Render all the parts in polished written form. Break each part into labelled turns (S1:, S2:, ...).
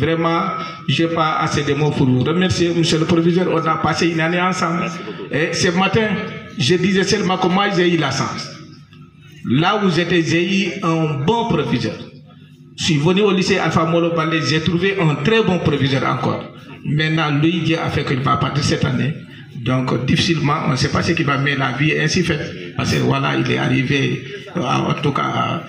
S1: Vraiment, je n'ai pas assez de mots pour vous remercier, monsieur le proviseur. On a passé une année ensemble. Et ce matin, je disais seulement que moi, j'ai eu la chance. Là où j'étais, j'ai eu un bon proviseur. Je suis venu au lycée Alpha Molo Balé, j'ai trouvé un très bon proviseur encore. Maintenant, lui, Dieu a fait qu'il va partir cette année. Donc, difficilement, on ne sait pas ce qui va, mais la vie est ainsi faite. Parce que voilà, il est arrivé, en tout cas,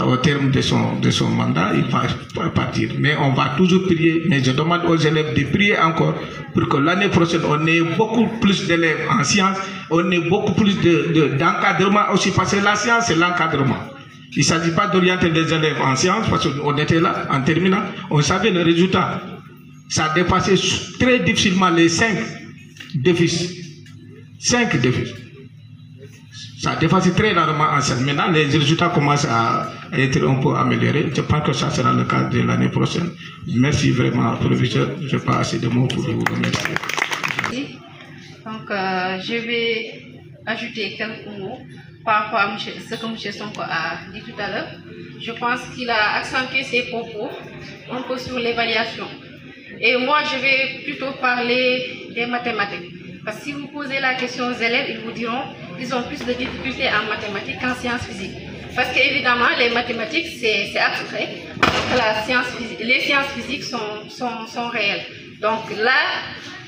S1: au terme de son mandat, il va partir. Mais on va toujours prier. Mais je demande aux élèves de prier encore pour que l'année prochaine, on ait beaucoup plus d'élèves en sciences, on ait beaucoup plus d'encadrement aussi. Parce que la science, c'est l'encadrement. Il ne s'agit pas d'orienter les élèves en sciences, parce qu'on était là, en terminant, on savait le résultat. Ça a dépassé très difficilement les 5 déficits. 5 déficits. Ça a dépassé très rarement en sciences. Maintenant, les résultats commencent à être un peu améliorés. Je pense que ça sera le cas de l'année prochaine. Merci vraiment, professeur. Je n'ai pas assez de mots pour vous remercier.
S2: Donc, je vais ajouter quelques mots par rapport à ce que M. Sonko a dit tout à l'heure. Je pense qu'il a accentué ses propos un peu sur l'évaluation. Et moi, je vais plutôt parler des mathématiques. Parce que si vous posez la question aux élèves, ils vous diront qu'ils ont plus de difficultés en mathématiques qu'en sciences physiques. Parce qu'évidemment, les mathématiques, c'est abstrait. Donc, les sciences physiques sont réelles. Donc là,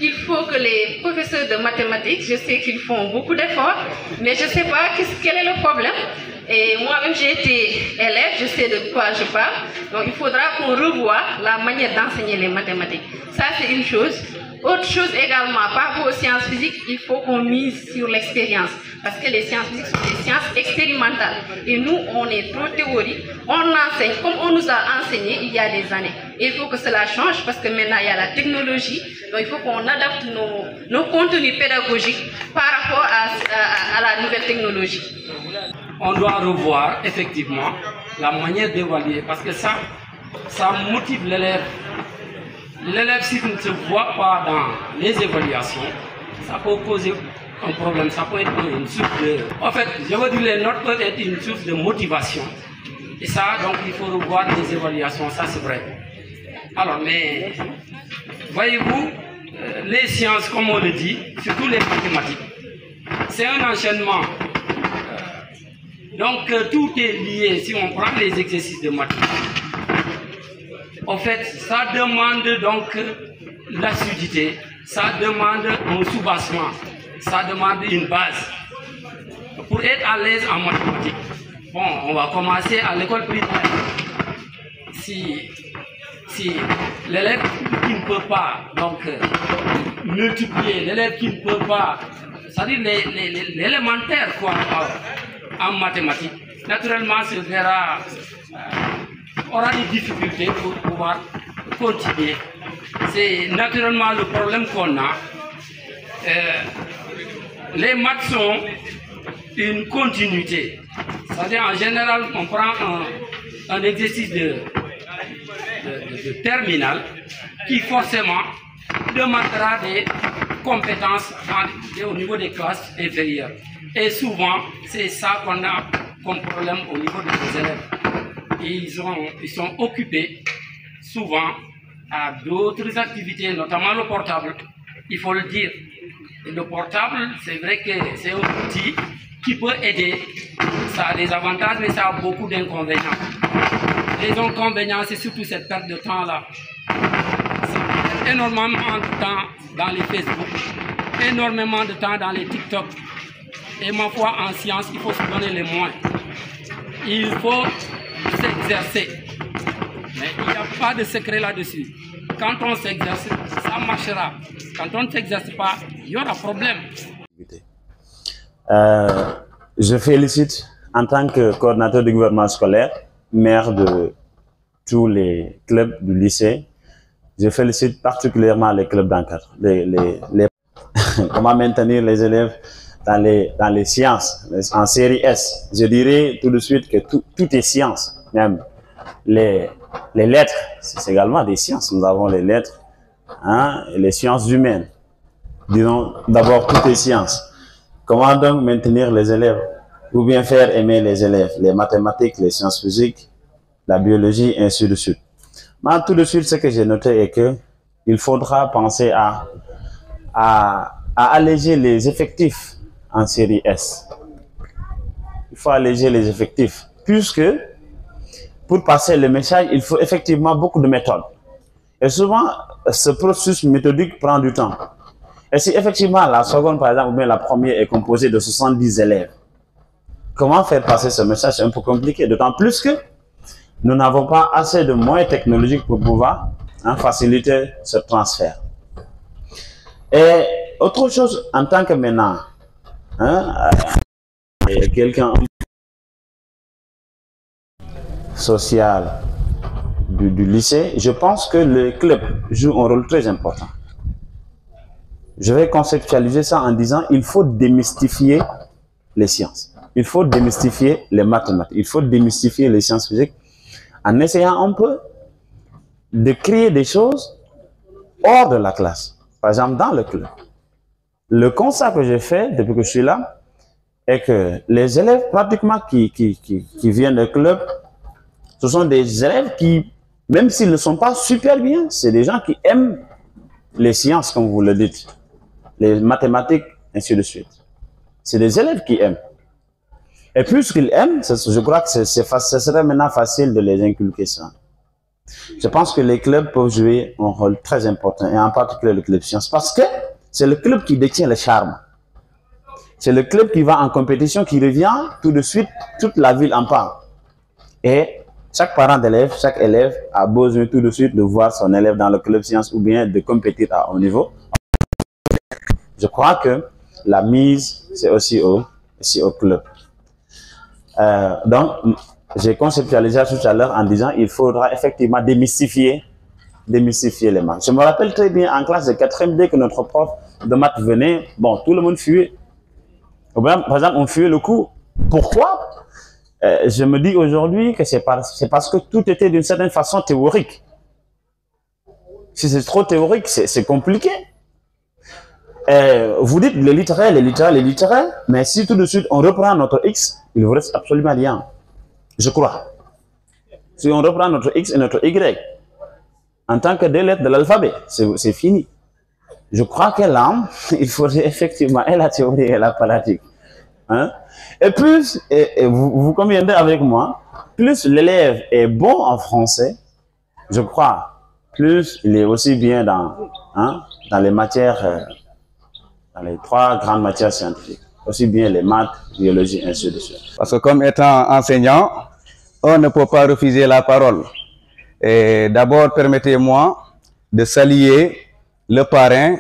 S2: il faut que les professeurs de mathématiques, je sais qu'ils font beaucoup d'efforts, mais je ne sais pas quel est le problème. Et moi-même, j'ai été élève, je sais de quoi je parle. Donc il faudra qu'on revoie la manière d'enseigner les mathématiques. Ça, c'est une chose. Autre chose également, par rapport aux sciences physiques, il faut qu'on mise sur l'expérience. Parce que les sciences physiques sont des sciences expérimentales. Et nous, on est trop théorique. On enseigne comme on nous a enseigné il y a des années. Et il faut que cela change parce que maintenant, il y a la technologie. Donc il faut qu'on adapte nos contenus pédagogiques par rapport à la nouvelle technologie.
S3: On doit revoir effectivement la manière d'évaluer parce que ça motive l'élève. L'élève, s'il ne se voit pas dans les évaluations, ça peut poser un problème, ça peut être une source de... En fait, je veux dire, les notes peuvent être une source de motivation. Et ça, donc, il faut revoir les évaluations, ça c'est vrai. Alors, mais, voyez-vous, les sciences, comme on le dit, surtout les mathématiques, c'est un enchaînement. Donc, tout est lié, si on prend les exercices de mathématiques. En fait, ça demande donc l'assiduité, ça demande un soubassement, ça demande une base. Pour être à l'aise en mathématiques, bon, on va commencer à l'école primaire. Si l'élève qui ne peut pas donc multiplier, l'élève qui ne peut pas, c'est-à-dire l'élémentaire quoi, en mathématiques, naturellement se verra aura des difficultés pour pouvoir continuer. C'est naturellement le problème qu'on a. Les maths sont une continuité. C'est-à-dire en général, on prend un exercice de terminale qui forcément demandera des compétences au niveau des classes inférieures. Et souvent, c'est ça qu'on a comme problème au niveau des élèves. Ils sont occupés souvent à d'autres activités, notamment le portable. Il faut le dire. Et le portable, c'est vrai que c'est un outil qui peut aider. Ça a des avantages, mais ça a beaucoup d'inconvénients. Les inconvénients, c'est surtout cette perte de temps-là. Ça perd énormément de temps dans les Facebook, énormément de temps dans les TikTok. Et ma foi, en science, il faut se donner les moyens. Il faut s'exercer. Mais il n'y a pas de secret là-dessus. Quand on s'exerce, ça marchera. Quand on ne s'exerce pas, il y aura problème.
S4: Je félicite en tant que coordinateur du gouvernement scolaire, maire de tous les clubs du lycée. Je félicite particulièrement les clubs d'encadre. Comment maintenir les élèves dans les sciences, en série S. Je dirais tout de suite que tout est science. Même les lettres, c'est également des sciences. Nous avons les lettres, hein, et les sciences humaines. Disons d'abord tout est science. Comment donc maintenir les élèves ou bien faire aimer les élèves, les mathématiques, les sciences physiques, la biologie, et ainsi de suite. Moi, tout de suite, ce que j'ai noté est que il faudra penser à alléger les effectifs en série S. Il faut alléger les effectifs, puisque pour passer le message, il faut effectivement beaucoup de méthodes. Et souvent, ce processus méthodique prend du temps. Et si effectivement la seconde, par exemple, ou bien la première est composée de 70 élèves, comment faire passer ce message? C'est un peu compliqué, d'autant plus que nous n'avons pas assez de moyens technologiques pour pouvoir faciliter ce transfert. Et autre chose, en tant que maintenant, quelqu'un social du lycée, je pense que le club joue un rôle très important. Je vais conceptualiser ça en disant il faut démystifier les sciences. Il faut démystifier les mathématiques. Il faut démystifier les sciences physiques en essayant un peu de créer des choses hors de la classe. Par exemple, dans le club. Le constat que j'ai fait depuis que je suis là est que les élèves pratiquement qui viennent du club, ce sont des élèves qui, même s'ils ne sont pas super bien, c'est des gens qui aiment les sciences, comme vous le dites, les mathématiques, ainsi de suite. C'est des élèves qui aiment. Et puisqu'ils aiment, je crois que ce serait maintenant facile de les inculquer ça. Je pense que les clubs peuvent jouer un rôle très important, et en particulier le club sciences, parce que c'est le club qui détient le charme. C'est le club qui va en compétition, qui revient tout de suite, toute la ville en parle. Et chaque parent d'élève, chaque élève a besoin tout de suite de voir son élève dans le club sciences ou bien de compétir à haut niveau. Je crois que la mise, c'est aussi au club. Donc, j'ai conceptualisé tout à l'heure en disant qu'il faudra effectivement démystifier les maths. Je me rappelle très bien en classe de 4e, dès que notre prof de maths venait, bon, tout le monde fuyait. Par exemple, on fuyait le cours. Pourquoi? Je me dis aujourd'hui que c'est parce que tout était d'une certaine façon théorique. Si c'est trop théorique, c'est compliqué. Vous dites les littéraires, mais si tout de suite on reprend notre X, il ne vous reste absolument rien. Je crois. Si on reprend notre X et notre Y, en tant que deux lettres de l'alphabet, c'est fini. Je crois que l'âme, il faudrait effectivement et la théorie et la pratique. Et plus, vous conviendrez avec moi, plus l'élève est bon en français, je crois, plus il est aussi bien dans les matières, dans les 3 grandes matières scientifiques, aussi bien les maths, biologie, ainsi de suite.
S5: Parce que comme étant enseignant, on ne peut pas refuser la parole. Et d'abord, permettez-moi de saluer le parrain,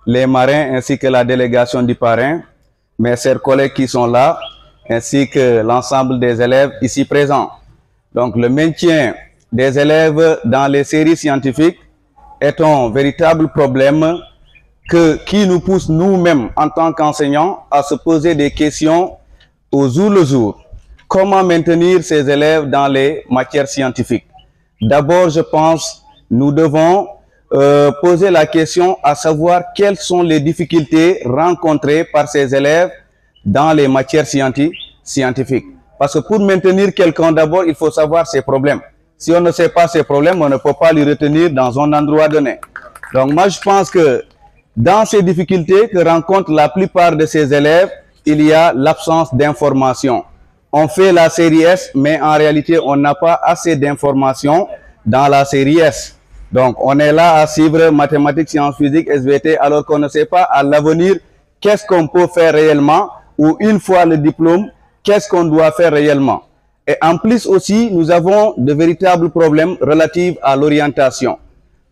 S5: les marrains ainsi que la délégation du parrain, mes chers collègues qui sont là, ainsi que l'ensemble des élèves ici présents. Donc, le maintien des élèves dans les séries scientifiques est un véritable problème qui nous pousse nous-mêmes en tant qu'enseignants à se poser des questions au jour le jour. Comment maintenir ces élèves dans les matières scientifiques? D'abord, je pense, nous devons poser la question à savoir quelles sont les difficultés rencontrées par ces élèves dans les matières scientifiques. Parce que pour maintenir quelqu'un, d'abord, il faut savoir ses problèmes. Si on ne sait pas ses problèmes, on ne peut pas les retenir dans un endroit donné. Donc moi, je pense que dans ces difficultés que rencontrent la plupart de ces élèves, il y a l'absence d'information. On fait la série S, mais en réalité, on n'a pas assez d'informations dans la série S. Donc, on est là à suivre mathématiques, sciences physiques, SVT, alors qu'on ne sait pas à l'avenir qu'est-ce qu'on peut faire réellement, ou une fois le diplôme, qu'est-ce qu'on doit faire réellement. Et en plus aussi, nous avons de véritables problèmes relatifs à l'orientation.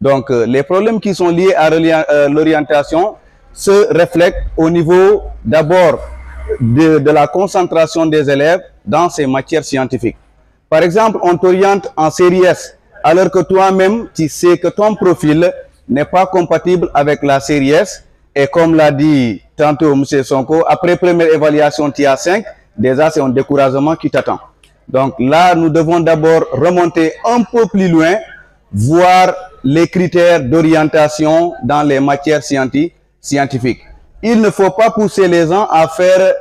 S5: Donc, les problèmes qui sont liés à l'orientation se reflètent au niveau d'abord de la concentration des élèves dans ces matières scientifiques. Par exemple, on t'oriente en série S, alors que toi-même, tu sais que ton profil n'est pas compatible avec la série S. Et comme l'a dit tantôt M. Sonko, après première évaluation, tu as 5, déjà c'est un découragement qui t'attend. Donc là, nous devons d'abord remonter un peu plus loin, voir les critères d'orientation dans les matières scientifiques. Il ne faut pas pousser les gens à faire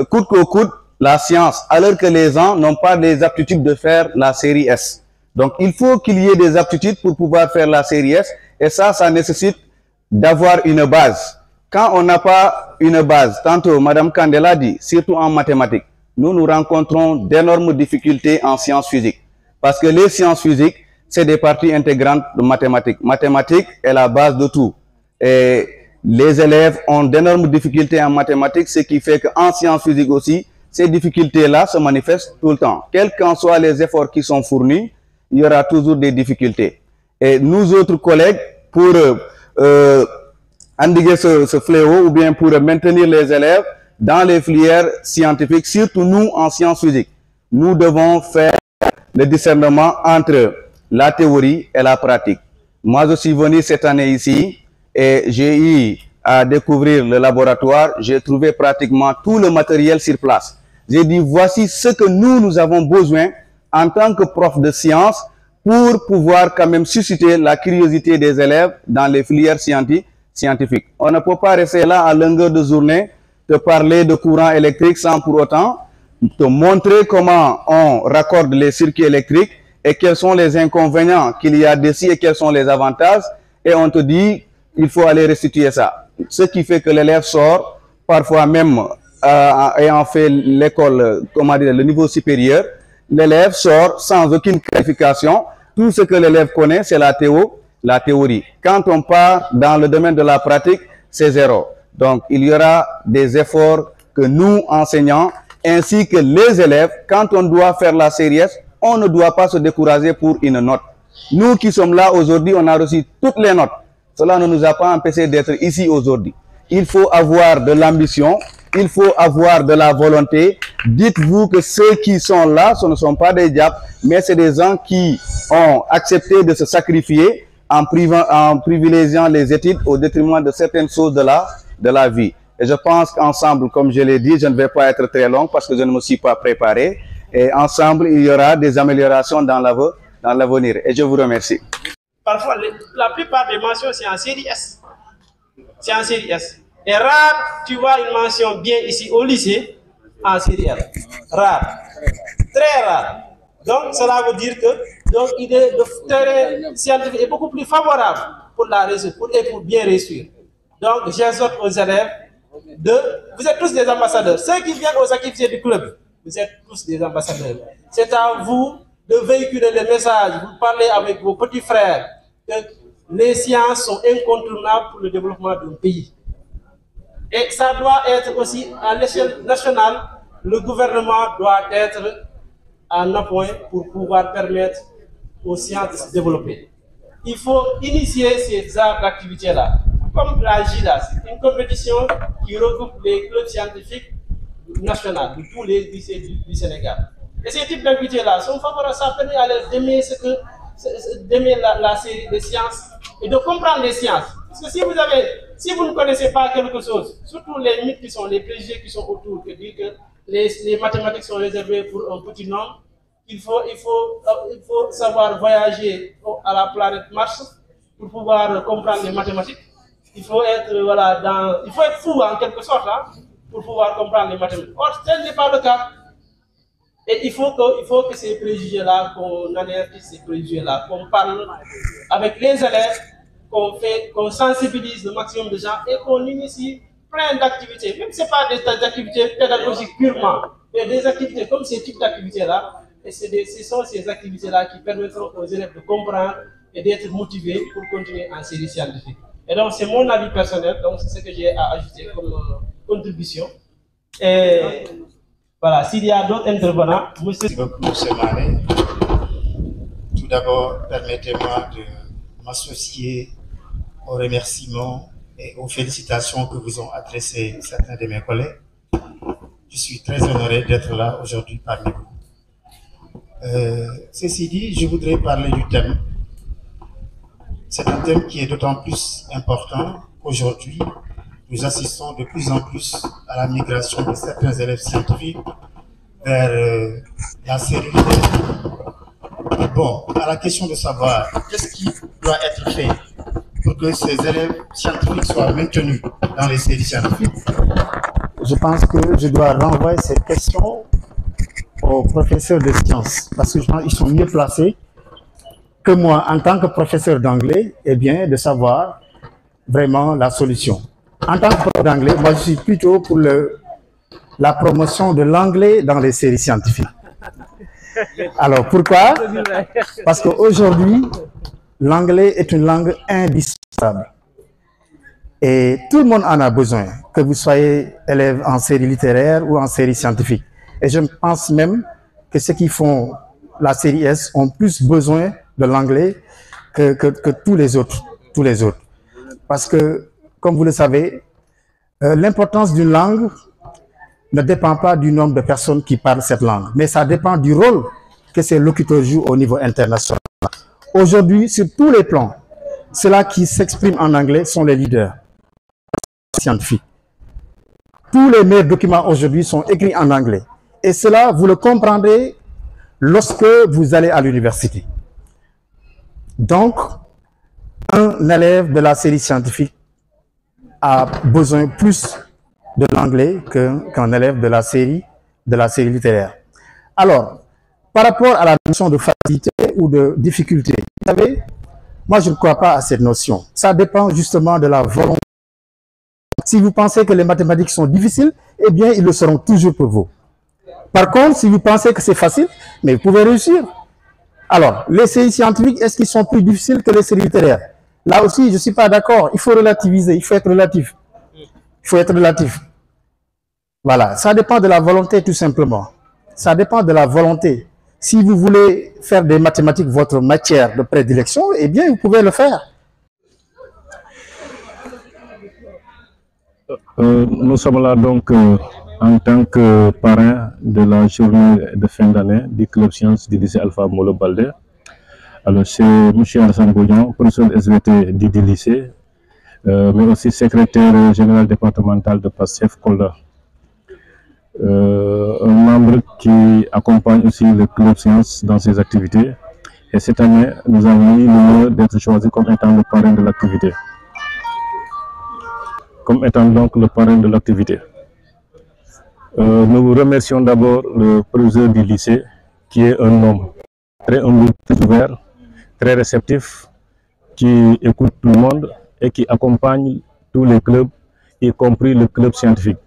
S5: coûte que coûte la science, alors que les gens n'ont pas les aptitudes de faire la série S. Donc, il faut qu'il y ait des aptitudes pour pouvoir faire la série S. Et ça nécessite d'avoir une base. Quand on n'a pas une base, tantôt Mme Kandela dit, surtout en mathématiques, nous rencontrons d'énormes difficultés en sciences physiques. Parce que les sciences physiques, c'est des parties intégrantes de mathématiques. Mathématiques est la base de tout. Et les élèves ont d'énormes difficultés en mathématiques, ce qui fait qu'en sciences physiques aussi, ces difficultés-là se manifestent tout le temps. Quels qu'en soient les efforts qui sont fournis, il y aura toujours des difficultés. Et nous autres collègues, pour endiguer ce fléau ou bien pour maintenir les élèves dans les filières scientifiques, surtout nous en sciences physiques, nous devons faire le discernement entre la théorie et la pratique. Moi, je suis venu cette année ici et j'ai eu à découvrir le laboratoire. J'ai trouvé pratiquement tout le matériel sur place. J'ai dit, voici ce que nous avons besoin en tant que prof de sciences pour pouvoir quand même susciter la curiosité des élèves dans les filières scientifiques. On ne peut pas rester là à longueur de journée, te parler de courant électrique sans pour autant te montrer comment on raccorde les circuits électriques et quels sont les inconvénients qu'il y a dessus et quels sont les avantages. Et on te dit, il faut aller restituer ça. Ce qui fait que l'élève sort, parfois même ayant fait l'école, comment dire, le niveau supérieur, l'élève sort sans aucune qualification. Tout ce que l'élève connaît, c'est la théorie. Quand on part dans le domaine de la pratique, c'est zéro. Donc, il y aura des efforts que nous, enseignants, ainsi que les élèves, quand on doit faire la série S, on ne doit pas se décourager pour une note. Nous qui sommes là aujourd'hui, on a reçu toutes les notes. Cela ne nous a pas empêché d'être ici aujourd'hui. Il faut avoir de l'ambition, il faut avoir de la volonté. Dites-vous que ceux qui sont là, ce ne sont pas des diables, mais c'est des gens qui ont accepté de se sacrifier en privilégiant les études au détriment de certaines choses de la vie. Et je pense qu'ensemble, comme je l'ai dit, je ne vais pas être très long parce que je ne me suis pas préparé. Et ensemble, il y aura des améliorations dans l'avenir. Et je vous remercie.
S6: Parfois, la plupart des mentions, c'est en série S. C'est en série S. Et rare, tu vois une mention bien ici au lycée, en série L. Rare. Très rare. Donc, cela veut dire que le terrain scientifique est beaucoup plus favorable pour la réussite et pour bien réussir. Donc, j'exhorte aux élèves vous êtes tous des ambassadeurs. Ceux qui viennent aux activités du club, vous êtes tous des ambassadeurs. C'est à vous de véhiculer les messages, vous parlez avec vos petits frères, que les sciences sont incontournables pour le développement d'un pays. Et ça doit être aussi à l'échelle nationale, le gouvernement doit être en appoint pour pouvoir permettre aux sciences de se développer. Il faut initier ces arts d'activité-là, comme la GIDA, une compétition qui regroupe les clubs scientifiques nationaux de tous les lycées du Sénégal. Et ces types d'activités-là sont favorables, ça permet à d'aimer la série des sciences et de comprendre les sciences. Parce que si vous ne connaissez pas quelque chose, surtout les mythes qui sont, les préjugés qui sont autour, que dire que les mathématiques sont réservées pour un petit nombre, il faut savoir voyager à la planète Mars pour pouvoir comprendre les mathématiques. Il faut être il faut être fou en quelque sorte pour pouvoir comprendre les mathématiques. Or, tel n'est pas le cas. Et il faut que ces préjugés-là, qu'on avertisse ces préjugés-là, qu'on parle avec les élèves, qu'on sensibilise le maximum de gens et qu'on initie plein d'activités. Même si ce n'est pas des activités pédagogiques purement, mais des activités comme ces types d'activités-là. Et ce sont ces activités-là qui permettront aux élèves de comprendre et d'être motivés pour continuer en série scientifique. Et donc, c'est mon avis personnel, donc c'est ce que j'ai à ajouter comme contribution. Et voilà, s'il y a d'autres intervenants, monsieur.
S7: Merci beaucoup, M. Marais. Tout d'abord, permettez-moi de m'associer aux remerciements et aux félicitations que vous ont adressées certains de mes collègues. Je suis très honoré d'être là aujourd'hui parmi vous. Ceci dit, je voudrais parler du thème. C'est un thème qui est d'autant plus important qu'aujourd'hui, nous assistons de plus en plus à la migration de certains élèves scientifiques vers la série de... Bon, à la question de savoir qu'est-ce qui doit être fait pour que ces élèves scientifiques soient maintenus dans les séries scientifiques, je pense que je dois renvoyer cette question aux professeurs de sciences, parce que je pense qu'ils sont mieux placés que moi, en tant que professeur d'anglais, eh bien, de savoir vraiment la solution. En tant que professeur d'anglais, moi, je suis plutôt pour la promotion de l'anglais dans les séries scientifiques. Alors, pourquoi? Parce qu'aujourd'hui, l'anglais est une langue indispensable. Et tout le monde en a besoin, que vous soyez élève en série littéraire ou en série scientifique. Et je pense même que ceux qui font la série S ont plus besoin de l'anglais que tous les autres. Parce que, comme vous le savez, l'importance d'une langue ne dépend pas du nombre de personnes qui parlent cette langue, mais ça dépend du rôle que ces locuteurs jouent au niveau international. Aujourd'hui, sur tous les plans, ceux-là qui s'expriment en anglais sont les leaders scientifiques. Tous les meilleurs documents aujourd'hui sont écrits en anglais. Et cela, vous le comprendrez lorsque vous allez à l'université. Donc, un élève de la série scientifique a besoin plus de l'anglais qu'un élève de la série littéraire. Alors, par rapport à la notion de facilité ou de difficulté, vous savez, moi je ne crois pas à cette notion. Ça dépend justement de la volonté. Si vous pensez que les mathématiques sont difficiles, eh bien, ils le seront toujours pour vous. Par contre, si vous pensez que c'est facile, mais vous pouvez réussir. Alors, les séries scientifiques, est-ce qu'ils sont plus difficiles que les séries littéraires? Là aussi, je ne suis pas d'accord. Il faut relativiser, il faut être relatif. Il faut être relatif. Voilà, ça dépend de la volonté tout simplement. Ça dépend de la volonté. Si vous voulez faire des mathématiques votre matière de prédilection, eh bien, vous pouvez le faire.
S8: Nous sommes là donc en tant que parrain de la journée de fin d'année du Club Sciences du lycée Alpha Molo Baldé. Alors c'est M. Alassane Bouillon, professeur de SVT du lycée, mais aussi secrétaire général départemental de PASTEF Kolda. Un membre qui accompagne aussi le Club Sciences dans ses activités. Et cette année, nous avons eu l'honneur d'être choisi comme étant le parrain de l'activité. Comme étant donc le parrain de l'activité. Nous remercions d'abord le professeur du lycée, qui est un homme très humble, très ouvert, très réceptif, qui écoute tout le monde et qui accompagne tous les clubs, y compris le club scientifique.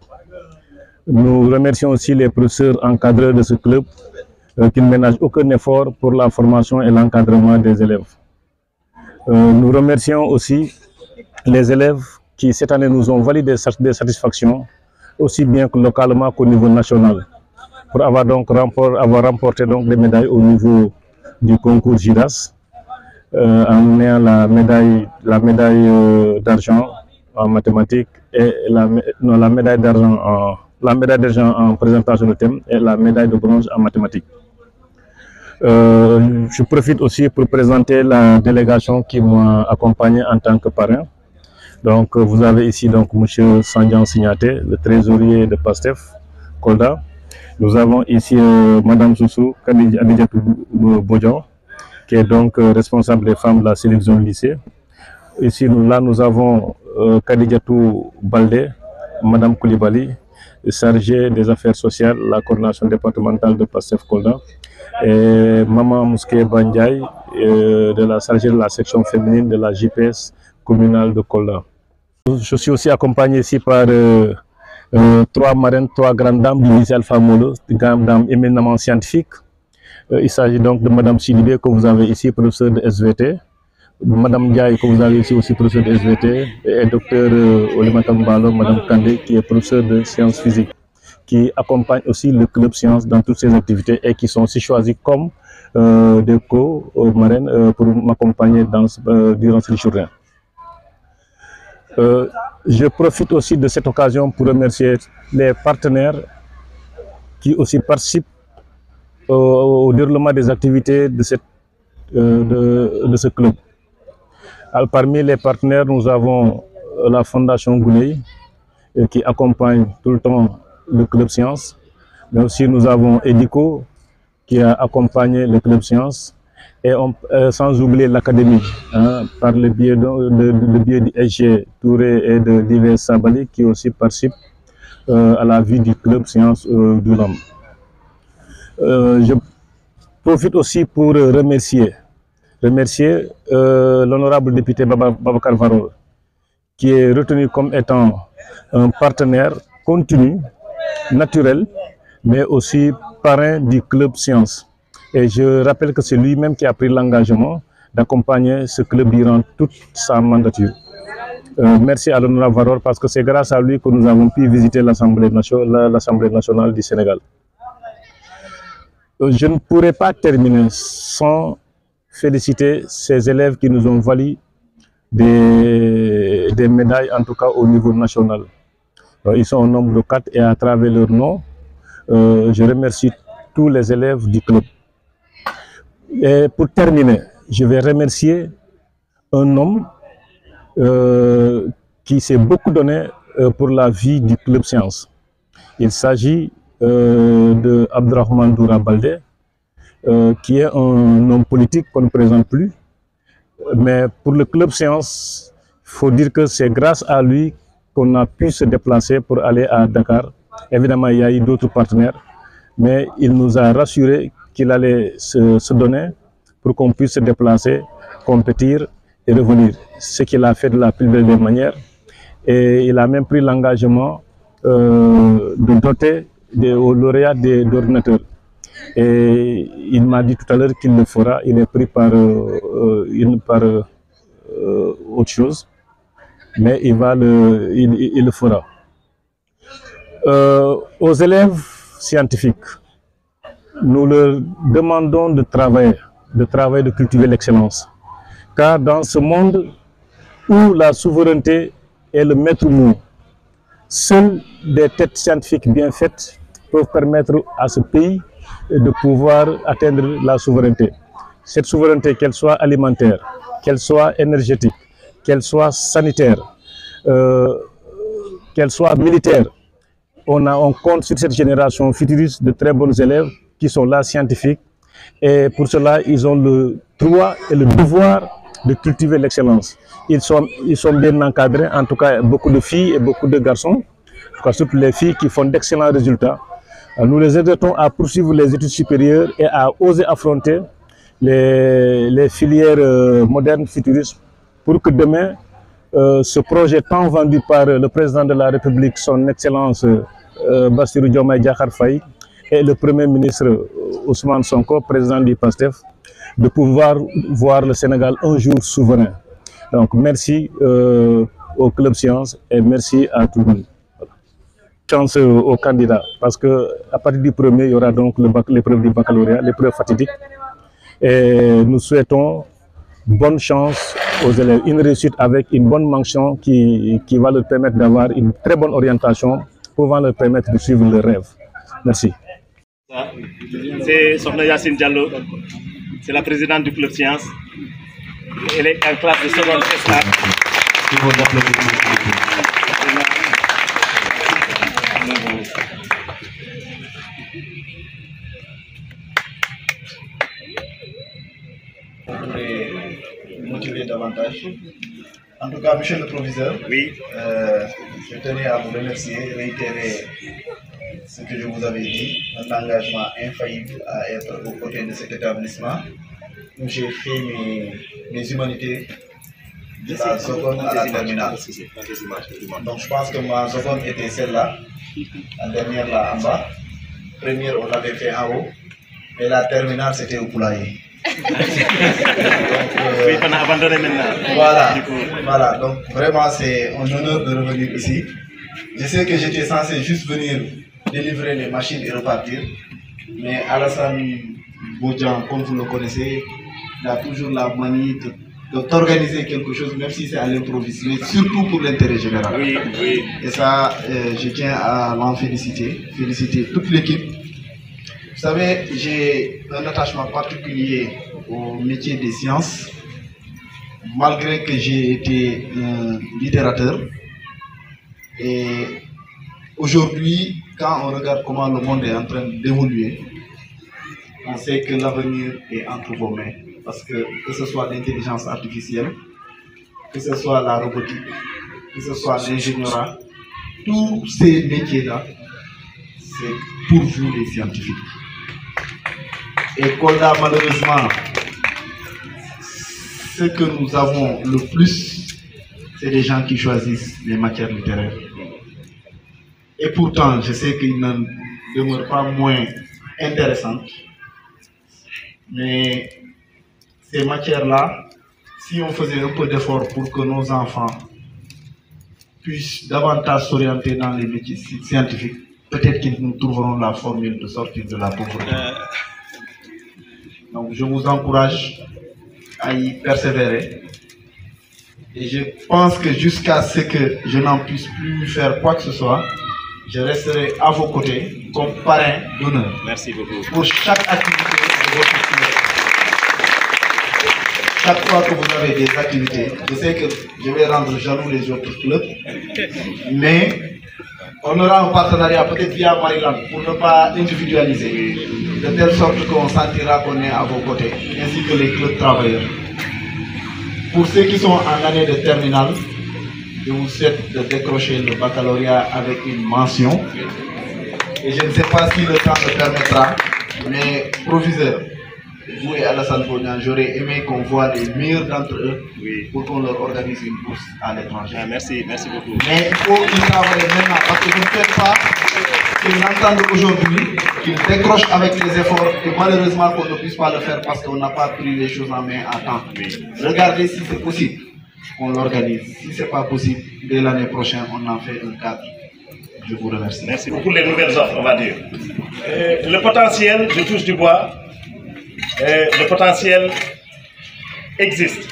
S8: Nous remercions aussi les professeurs encadreurs de ce club, qui ne ménagent aucun effort pour la formation et l'encadrement des élèves. Nous remercions aussi les élèves qui cette année nous ont validé des satisfactions, aussi bien que localement qu'au niveau national, pour avoir donc remporté donc des médailles au niveau du concours GIDAS, en ayant la médaille d'argent en mathématiques et la médaille d'argent en présentation de thème et la médaille de bronze en mathématiques. Je profite aussi pour présenter la délégation qui m'a accompagné en tant que parrain. Donc, vous avez ici donc M. Sandian Signaté, le trésorier de PASTEF, Kolda. Nous avons ici Mme Soussou Kadidiatou Bodjan, qui est donc responsable des femmes de la cellule zone lycée. Ici, là, nous avons Kadidiatou Baldé, Mme Koulibaly, chargée des affaires sociales, la coordination départementale de PASTEF Kolda, et Maman Mouské Bandjaï, de la chargée de la section féminine de la JPS communale de Kolda. Je suis aussi accompagné ici par trois marraines, trois grandes dames du lycée Alpha Molo, des grandes dames éminemment scientifiques. Il s'agit donc de Mme Sidibé, que vous avez ici, professeur de SVT, Mme Ndiaye, que vous avez ici aussi, professeur de SVT, et Dr Olimata Mbalo, Mme Kandé, qui est professeur de sciences physiques, qui accompagne aussi le club sciences dans toutes ses activités et qui sont aussi choisis comme des co-marraines pour m'accompagner durant cette journée. Je profite aussi de cette occasion pour remercier les partenaires qui aussi participent au déroulement des activités de ce club. Alors, parmi les partenaires, nous avons la Fondation Gouley qui accompagne tout le temps le club sciences, mais aussi nous avons Edico qui a accompagné le club sciences. Et sans oublier l'académie, par le biais du SG Touré et de divers Sabali qui aussi participent à la vie du club Sciences du LAM. Je profite aussi pour remercier remercier l'honorable député Babacar Varol, qui est retenu comme étant un partenaire continu, naturel, mais aussi parrain du club Science. Et je rappelle que c'est lui-même qui a pris l'engagement d'accompagner ce club durant toute sa mandature. Merci à l'honorable Varol parce que c'est grâce à lui que nous avons pu visiter l'Assemblée nationale du Sénégal. Je ne pourrais pas terminer sans féliciter ces élèves qui nous ont valu des médailles, en tout cas au niveau national. Ils sont au nombre de 4 et à travers leur nom, je remercie tous les élèves du club. Et pour terminer, je vais remercier un homme qui s'est beaucoup donné pour la vie du club Science. Il s'agit de Abdrahman Doura Baldé, qui est un homme politique qu'on ne présente plus. Mais pour le club Science, il faut dire que c'est grâce à lui qu'on a pu se déplacer pour aller à Dakar. Évidemment, il y a eu d'autres partenaires, mais il nous a rassuré qu'il allait se donner pour qu'on puisse se déplacer, compétir et revenir. Ce qu'il a fait de la plus belle des manières. Et il a même pris l'engagement de doter aux lauréats d'ordinateurs. Et il m'a dit tout à l'heure qu'il le fera. Il est pris par autre chose, mais il le fera. Aux élèves scientifiques, nous leur demandons de travailler, de cultiver l'excellence. Car dans ce monde où la souveraineté est le maître mot, seules des têtes scientifiques bien faites peuvent permettre à ce pays de pouvoir atteindre la souveraineté. Cette souveraineté, qu'elle soit alimentaire, qu'elle soit énergétique, qu'elle soit sanitaire, qu'elle soit militaire, on compte sur cette génération futuriste de très bons élèves qui sont là scientifiques, et pour cela ils ont le droit et le devoir de cultiver l'excellence. Ils sont bien encadrés, en tout cas beaucoup de filles et beaucoup de garçons, en tout cas surtout les filles qui font d'excellents résultats. Nous les exhortons à poursuivre les études supérieures et à oser affronter les filières modernes futuristes pour que demain, ce projet tant vendu par le président de la République, son Excellence Bassirou Diomaye Diakhar Faye, et le Premier ministre Ousmane Sonko, président du PASTEF, de pouvoir voir le Sénégal un jour souverain. Donc merci au Club Science et merci à tout le monde. Chance aux candidats, parce qu'à partir du 1er, il y aura donc l'épreuve du baccalauréat, l'épreuve fatidique. Et nous souhaitons bonne chance aux élèves, une réussite avec une bonne mention qui va leur permettre d'avoir une très bonne orientation, pouvant leur permettre de suivre leurs rêves. Merci.
S9: C'est Sokhna Yacine Diallo, c'est la présidente du Club Science. Elle est en classe de seconde S.
S10: Motiver davantage. En tout cas, monsieur le proviseur,
S9: oui.
S10: Je tenais à vous remercier, réitérer ce que je vous avais dit, un engagement infaillible à être aux côtés de cet établissement où j'ai fait mes humanités de la seconde à la terminale. Donc je pense que ma seconde était celle-là, la dernière là en bas, première on l'avait fait en haut, et la terminale c'était au poulailler.
S9: Oui, on a abandonné maintenant.
S10: Voilà, donc vraiment c'est un honneur de revenir ici. Je sais que j'étais censé juste venir délivrer les machines et repartir, mais Alassane Bodian, comme vous le connaissez, il a toujours la manie d'organiser quelque chose, même si c'est à l'improviste, mais surtout pour l'intérêt général.
S9: Oui, oui.
S10: Et ça, je tiens à l'en féliciter toute l'équipe. Vous savez, j'ai un attachement particulier au métier des sciences, malgré que j'ai été un littérateur. Et aujourd'hui, quand on regarde comment le monde est en train d'évoluer, on sait que l'avenir est entre vos mains. Parce que ce soit l'intelligence artificielle, que ce soit la robotique, que ce soit l'ingénierie, tous ces métiers-là, c'est pour vous les scientifiques. Et Kolda, malheureusement, ce que nous avons le plus, c'est des gens qui choisissent les matières littéraires. Et pourtant, je sais qu'ils n'en demeurent pas moins intéressantes. Mais ces matières-là, si on faisait un peu d'effort pour que nos enfants puissent davantage s'orienter dans les métiers scientifiques, peut-être qu'ils nous trouveront la formule de sortir de la pauvreté. Donc je vous encourage à y persévérer. Et je pense que jusqu'à ce que je n'en puisse plus faire quoi que ce soit, je resterai à vos côtés comme parrain d'honneur.
S9: Merci beaucoup.
S10: Pour chaque activité de votre club. Chaque fois que vous avez des activités, je sais que je vais rendre jaloux les autres clubs, mais on aura un partenariat peut-être via Maryland pour ne pas individualiser, de telle sorte qu'on sentira qu'on est à vos côtés, ainsi que les clubs travailleurs. Pour ceux qui sont en année de terminale, je vous souhaite de décrocher le baccalauréat avec une mention. Et je ne sais pas si le temps me permettra, mais proviseur, vous et Alassane Bonian, j'aurais aimé qu'on voit les meilleurs d'entre eux pour qu'on leur organise une bourse à l'étranger.
S9: Ah, merci beaucoup.
S10: Mais il faut qu'ils travaillent maintenant, parce que je ne souhaite pas qu'ils l'entendent aujourd'hui, qu'ils décrochent avec les efforts, et malheureusement qu'on ne puisse pas le faire parce qu'on n'a pas pris les choses en main à temps. Regardez si c'est possible, on l'organise. Si ce n'est pas possible, dès l'année prochaine, on en fait un cadre. Je vous remercie.
S9: Merci beaucoup. Pour les nouvelles offres, on va dire. Le potentiel, je touche du bois, le potentiel existe,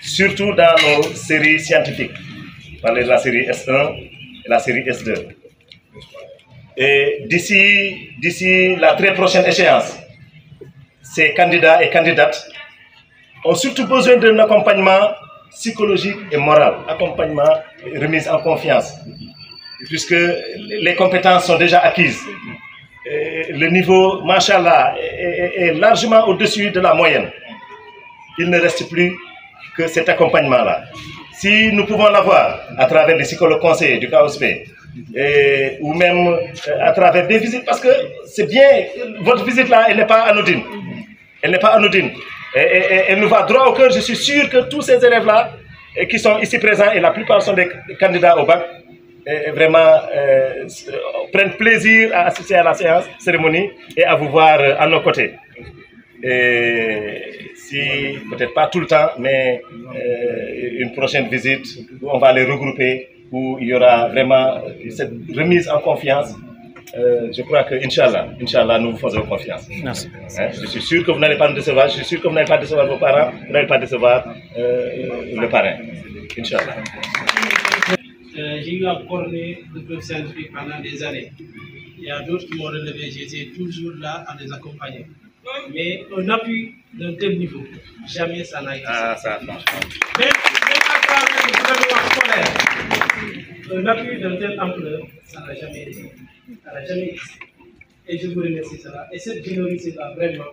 S9: surtout dans nos séries scientifiques. On parlait de la série S1 et la série S2. Et d'ici la très prochaine échéance, ces candidats et candidates ont surtout besoin d'un accompagnement psychologique et moral, accompagnement et remise en confiance, puisque les compétences sont déjà acquises. Le niveau, machallah, est largement au-dessus de la moyenne. Il ne reste plus que cet accompagnement-là. Si nous pouvons l'avoir à travers les psychologues conseillers du KOSP, ou même à travers des visites, parce que c'est bien, votre visite-là, elle n'est pas anodine. Elle n'est pas anodine. Elle nous va droit au cœur. Je suis sûr que tous ces élèves-là qui sont ici présents, et la plupart sont des candidats au bac, vraiment prennent plaisir à assister à la cérémonie et à vous voir à nos côtés. Si, peut-être pas tout le temps, mais une prochaine visite où on va les regrouper, où il y aura vraiment cette remise en confiance. Je crois que, Inch'Allah, nous vous faisons confiance.
S11: Merci.
S9: Je suis sûr que vous n'allez pas nous décevoir, je suis sûr que vous n'allez pas décevoir vos parents, vous n'allez pas décevoir le parrain. Inch'Allah.
S6: J'ai eu à coordonner le club scientifique pendant des années. Il y a d'autres qui m'ont relevé, j'étais toujours là à les accompagner. Mais un appui d'un tel niveau, jamais ça n'a été.
S9: Ah, ça, franchement.
S6: Même à travers le gouvernement scolaire, un appui d'un tel ampleur, ça n'a jamais été. Ça n'a jamais été. Et je vous remercie de cela. Et cette générosité-là, vraiment,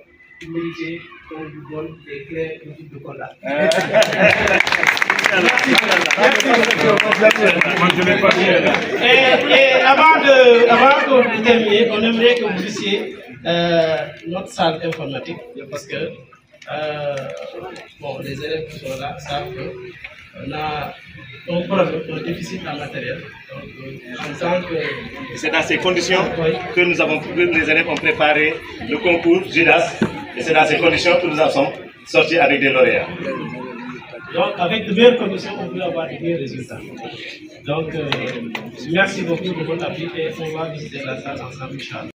S6: méritez qu'on vous donne des clés de Kolda. Et avant de terminer, on aimerait que vous puissiez notre salle informatique, parce que bon, les élèves qui sont là savent qu'on a un problème, un déficit en matériel.
S9: C'est dans ces conditions que les élèves ont préparé le concours JUDAS, et c'est dans ces conditions que nous en sommes sortis avec des lauréats.
S6: Donc, avec de meilleures conditions, on peut avoir de meilleurs résultats. Donc, merci beaucoup de votre appui et on va visiter la salle ensemble, Inch'Allah.